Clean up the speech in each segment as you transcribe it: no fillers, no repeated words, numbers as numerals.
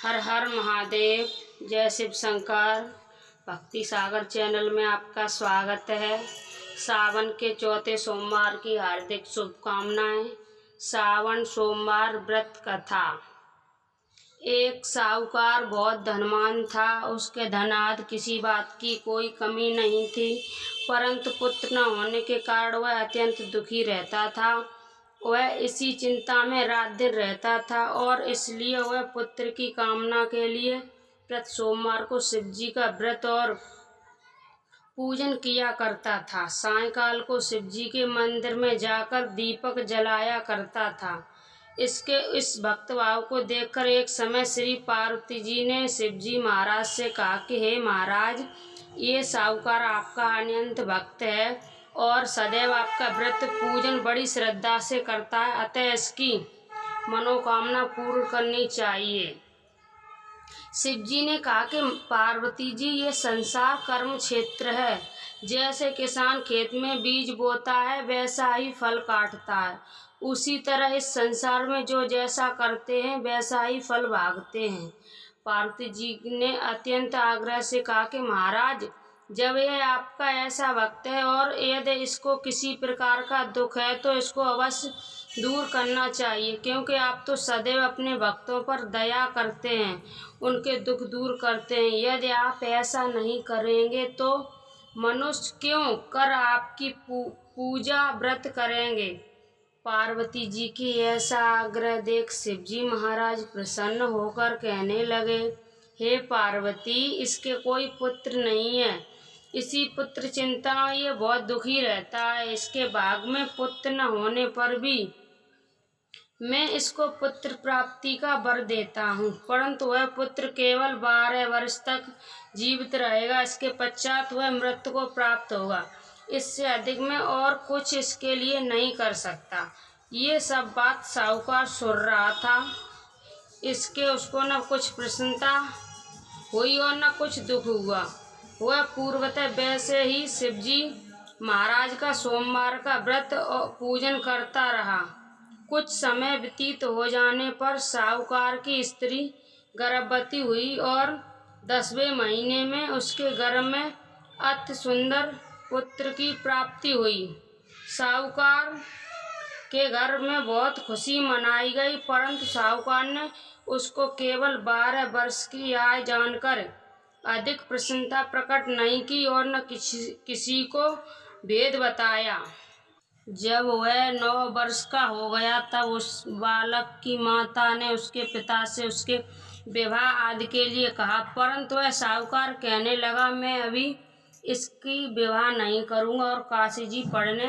हर हर महादेव। जय शिव शंकर। भक्ति सागर चैनल में आपका स्वागत है। सावन के चौथे सोमवार की हार्दिक शुभकामनाएं। सावन सोमवार व्रत कथा। एक साहूकार बहुत धनवान था। उसके धनाद किसी बात की कोई कमी नहीं थी, परंतु पुत्र न होने के कारण वह अत्यंत दुखी रहता था। वह इसी चिंता में रात दिन रहता था और इसलिए वह पुत्र की कामना के लिए प्रति सोमवार को शिव जी का व्रत और पूजन किया करता था। सायंकाल को शिव जी के मंदिर में जाकर दीपक जलाया करता था। इसके इस भक्त भाव को देखकर एक समय श्री पार्वती जी ने शिव जी महाराज से कहा कि हे महाराज, ये साहूकार आपका अनंत भक्त है और सदैव आपका व्रत पूजन बड़ी श्रद्धा से करता है, अतः इसकी मनोकामना पूर्ण करनी चाहिए। शिव जी ने कहा कि पार्वती जी, ये संसार कर्म क्षेत्र है। जैसे किसान खेत में बीज बोता है वैसा ही फल काटता है, उसी तरह इस संसार में जो जैसा करते हैं वैसा ही फल भागते हैं। पार्वती जी ने अत्यंत आग्रह से कहा कि महाराज, जब यह आपका ऐसा भक्त है और यदि इसको किसी प्रकार का दुख है तो इसको अवश्य दूर करना चाहिए, क्योंकि आप तो सदैव अपने भक्तों पर दया करते हैं, उनके दुख दूर करते हैं। यदि आप ऐसा नहीं करेंगे तो मनुष्य क्यों कर आपकी पूजा व्रत करेंगे। पार्वती जी की ऐसा आग्रह देख शिव जी महाराज प्रसन्न होकर कहने लगे, हे पार्वती, इसके कोई पुत्र नहीं है। इसी पुत्र चिंता में ये बहुत दुखी रहता है। इसके भाग में पुत्र न होने पर भी मैं इसको पुत्र प्राप्ति का वर देता हूँ, परंतु वह पुत्र केवल 12 वर्ष तक जीवित रहेगा। इसके पश्चात वह मृत्यु को प्राप्त होगा। इससे अधिक मैं और कुछ इसके लिए नहीं कर सकता। ये सब बात साहूकार सुन रहा था। इसके उसको न कुछ प्रसन्नता हुई और न कुछ दुख हुआ। वह पूर्वतः वैसे ही शिव जी महाराज का सोमवार का व्रत और पूजन करता रहा। कुछ समय व्यतीत हो जाने पर साहूकार की स्त्री गर्भवती हुई और 10वें महीने में उसके गर्भ में अति सुंदर पुत्र की प्राप्ति हुई। साहूकार के घर में बहुत खुशी मनाई गई, परंतु साहूकार ने उसको केवल 12 वर्ष की आयु जानकर अधिक प्रसन्नता प्रकट नहीं की और न किसी को भेद बताया। जब वह 9 वर्ष का हो गया तब उस बालक की माता ने उसके पिता से उसके विवाह आदि के लिए कहा, परंतु वह साहूकार कहने लगा, मैं अभी इसकी विवाह नहीं करूंगा और काशी जी पढ़ने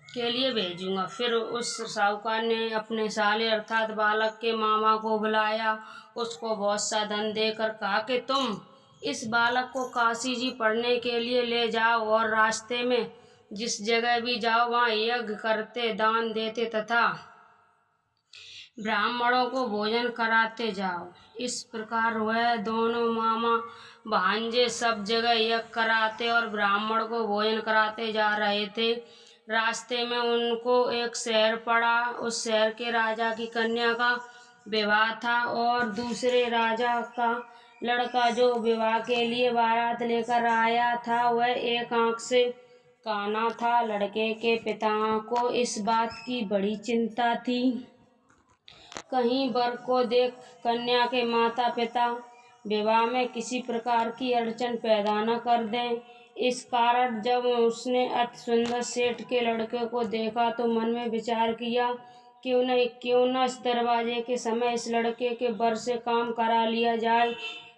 के लिए भेजूंगा। फिर उस साहूकार ने अपने साले अर्थात बालक के मामा को बुलाया, उसको बहुत सा धन देकर कहा कि तुम इस बालक को काशी जी पढ़ने के लिए ले जाओ और रास्ते में जिस जगह भी जाओ वहाँ यज्ञ करते, दान देते तथा ब्राह्मणों को भोजन कराते जाओ। इस प्रकार वह दोनों मामा भांजे सब जगह यज्ञ कराते और ब्राह्मण को भोजन कराते जा रहे थे। रास्ते में उनको एक शहर पड़ा। उस शहर के राजा की कन्या का विवाह था और दूसरे राजा का लड़का जो विवाह के लिए बारात लेकर आया था वह एक आंख से काना था। लड़के के पिता को इस बात की बड़ी चिंता थी, कहीं वर को देख कन्या के माता पिता विवाह में किसी प्रकार की अड़चन पैदा न कर दें। इस कारण जब उसने अति सुंदर सेठ के लड़के को देखा तो मन में विचार किया, क्यों न इस दरवाजे के समय इस लड़के के वर से काम करा लिया जाए।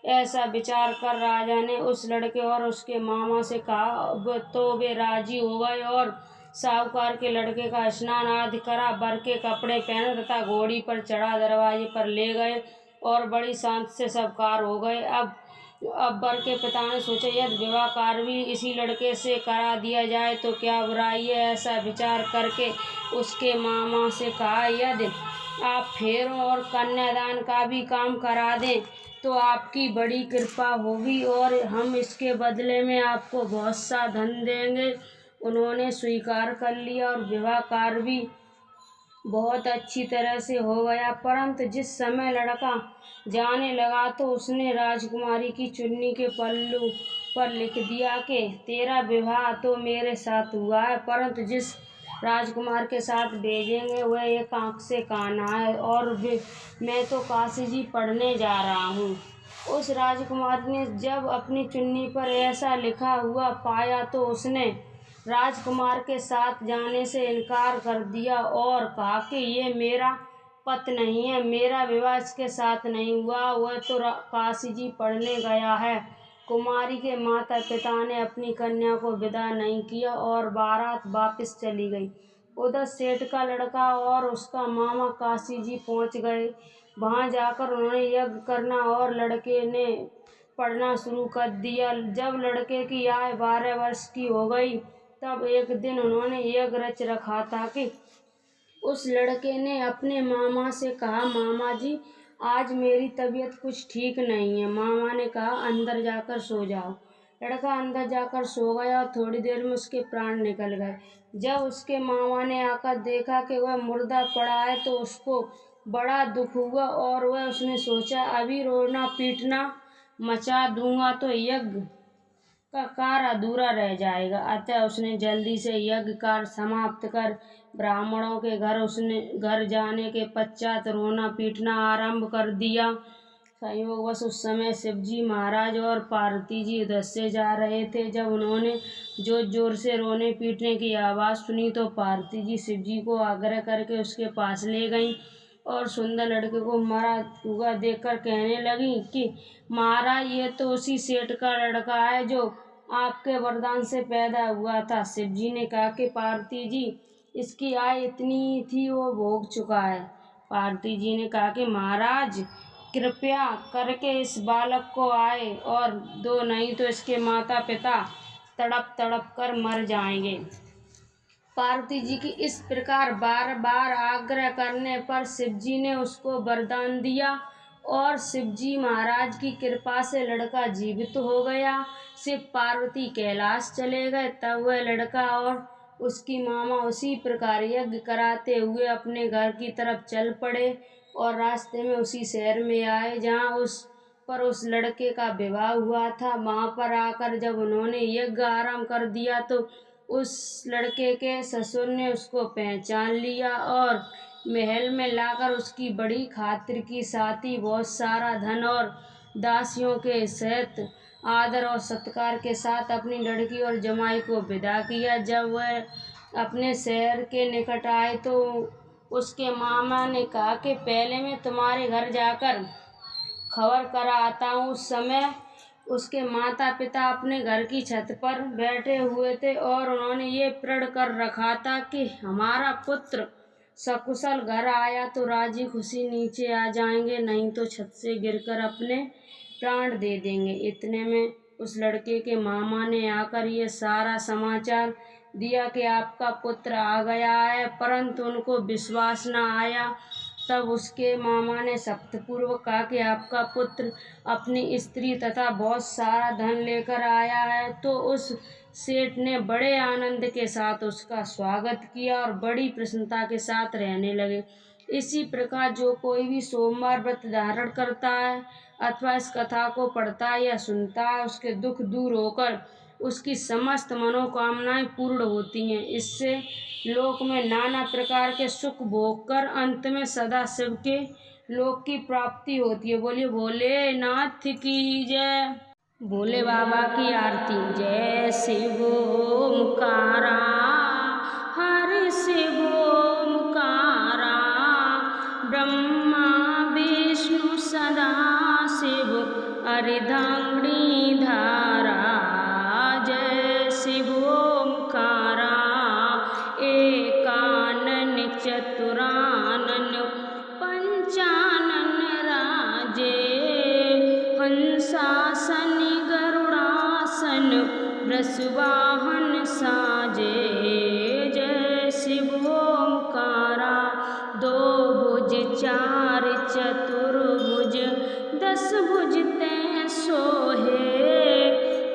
ऐसा विचार कर राजा ने उस लड़के और उसके मामा से कहा, तो वे राजी हो गए और साहूकार के लड़के का स्नान आदि करा, वर के कपड़े पहने तथा घोड़ी पर चढ़ा दरवाजे पर ले गए और बड़ी शांति से सब कार्य हो गए। अब वर के पिता ने सोचा, यदि विवाह कार्य भी इसी लड़के से करा दिया जाए तो क्या बुराई है। ऐसा विचार करके उसके मामा से कहा, यदि आप फेरों और कन्यादान का भी काम करा दें तो आपकी बड़ी कृपा होगी और हम इसके बदले में आपको बहुत सा धन देंगे। उन्होंने स्वीकार कर लिया और विवाह कार्य भी बहुत अच्छी तरह से हो गया। परंतु जिस समय लड़का जाने लगा तो उसने राजकुमारी की चुन्नी के पल्लू पर लिख दिया कि तेरा विवाह तो मेरे साथ हुआ है, परंतु जिस राजकुमार के साथ भेजेंगे वह एक आँख से काना है और मैं तो काशी जी पढ़ने जा रहा हूँ। उस राजकुमार ने जब अपनी चुन्नी पर ऐसा लिखा हुआ पाया तो उसने राजकुमार के साथ जाने से इनकार कर दिया और कहा कि ये मेरा पति नहीं है, मेरा विवाह इसके साथ नहीं हुआ, वह तो काशी जी पढ़ने गया है। कुमारी के माता पिता ने अपनी कन्या को विदा नहीं किया और बारात वापस चली गई। उधर सेठ का लड़का और उसका मामा काशी जी पहुंच गए। वहां जाकर उन्होंने यज्ञ करना और लड़के ने पढ़ना शुरू कर दिया। जब लड़के की आयु 12 वर्ष की हो गई तब एक दिन उन्होंने यज्ञ रच रखा था कि उस लड़के ने अपने मामा से कहा, मामा जी आज मेरी तबीयत कुछ ठीक नहीं है। मामा ने कहा अंदर जाकर सो जाओ। लड़का अंदर जाकर सो गया और थोड़ी देर में उसके प्राण निकल गए। जब उसके मामा ने आकर देखा कि वह मुर्दा पड़ा है तो उसको बड़ा दुख हुआ और उसने सोचा अभी रोना पीटना मचा दूंगा तो यज्ञ का कार्य अधूरा रह जाएगा। अतः उसने जल्दी से यज्ञ कार्य समाप्त कर ब्राह्मणों के घर जाने के पश्चात रोना पीटना आरंभ कर दिया। संयोगवश उस समय शिवजी महाराज और पार्वती जी उधर से जा रहे थे। जब उन्होंने जोर जोर से रोने पीटने की आवाज़ सुनी तो पार्वती जी शिवजी को आग्रह करके उसके पास ले गईं और सुंदर लड़के को मरा हुआ देखकर कहने लगी कि महाराज ये तो उसी सेठ का लड़का है जो आपके वरदान से पैदा हुआ था। शिवजी ने कहा कि पार्वती जी इसकी आयु इतनी थी वो भोग चुका है। पार्वती जी ने कहा कि महाराज कृपया करके इस बालक को आए और दो, नहीं तो इसके माता पिता तड़प तड़प कर मर जाएंगे। पार्वती जी की इस प्रकार बार बार आग्रह करने पर शिवजी ने उसको वरदान दिया और शिवजी महाराज की कृपा से लड़का जीवित हो गया। शिव पार्वती कैलाश चले गए। तब वह लड़का और उसकी मामा उसी प्रकार यज्ञ कराते हुए अपने घर की तरफ चल पड़े और रास्ते में उसी शहर में आए जहाँ उस लड़के का विवाह हुआ था। वहाँ पर आकर जब उन्होंने यज्ञ आरंभ कर दिया तो उस लड़के के ससुर ने उसको पहचान लिया और महल में लाकर उसकी बड़ी खातिर की, साथ ही बहुत सारा धन और दासियों के सहित आदर और सत्कार के साथ अपनी लड़की और जमाई को विदा किया। जब वह अपने शहर के निकट आए तो उसके मामा ने कहा कि पहले मैं तुम्हारे घर जाकर खबर करा आता हूँ। उस समय उसके माता पिता अपने घर की छत पर बैठे हुए थे और उन्होंने ये प्रण कर रखा था कि हमारा पुत्र सकुशल घर आया तो राजी खुशी नीचे आ जाएंगे, नहीं तो छत से गिरकर अपने प्राण दे देंगे। इतने में उस लड़के के मामा ने आकर ये सारा समाचार दिया कि आपका पुत्र आ गया है, परंतु उनको विश्वास न आया। तब उसके मामा ने सख्तपूर्वक कहा कि आपका पुत्र अपनी स्त्री तथा बहुत सारा धन लेकर आया है। तो उस सेठ ने बड़े आनंद के साथ उसका स्वागत किया और बड़ी प्रसन्नता के साथ रहने लगे। इसी प्रकार जो कोई भी सोमवार व्रत धारण करता है अथवा इस कथा को पढ़ता है या सुनता है उसके दुख दूर होकर उसकी समस्त मनोकामनाएं पूर्ण होती हैं। इससे लोक में नाना प्रकार के सुख भोग कर अंत में सदा शिव के लोक की प्राप्ति होती है। बोलिए भोलेनाथ की जय। भोले बाबा की आरती। जय शिव ओमकारा हर शिव ओमकारा ब्रह्मा विष्णु सदा शिव अर्धांगिनी धारा। जय शिव ओमकारा एकानन चतुरानन पंचानन राजे हंसासन गरुड़ासन वृषवाहन साजे। जय शिव ओमकारा दो भुज चार चतुर्भुज 10 भुज तैं सोहे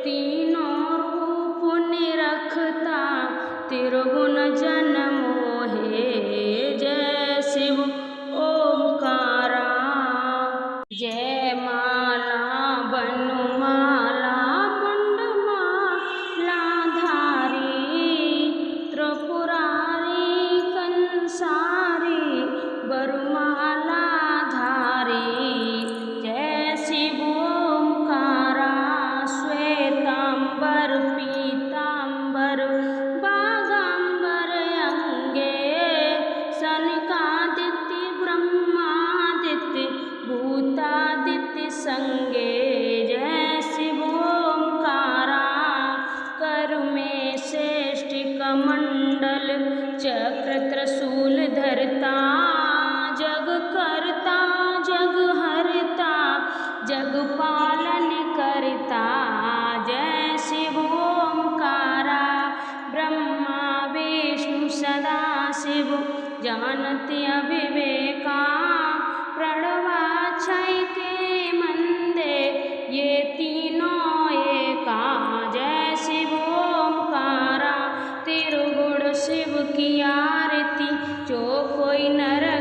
तीनों रूप निरखता त्रिगुण जन मोहे। जय संगे। जय शिव ओंकारा कर में श्रेष्ठ कमंडल, चक्र त्रिशूल धरता, जग करता जग हरता, जग पालन करता। जय शिव ओंकारा ब्रह्मा विष्णु सदा शिव, जानत अविवेका, प्रणवाक्षय के मंदे ये तीनों एका। जय शिव ओंकारा तिरुगुण शिव की आरती, जो कोई नर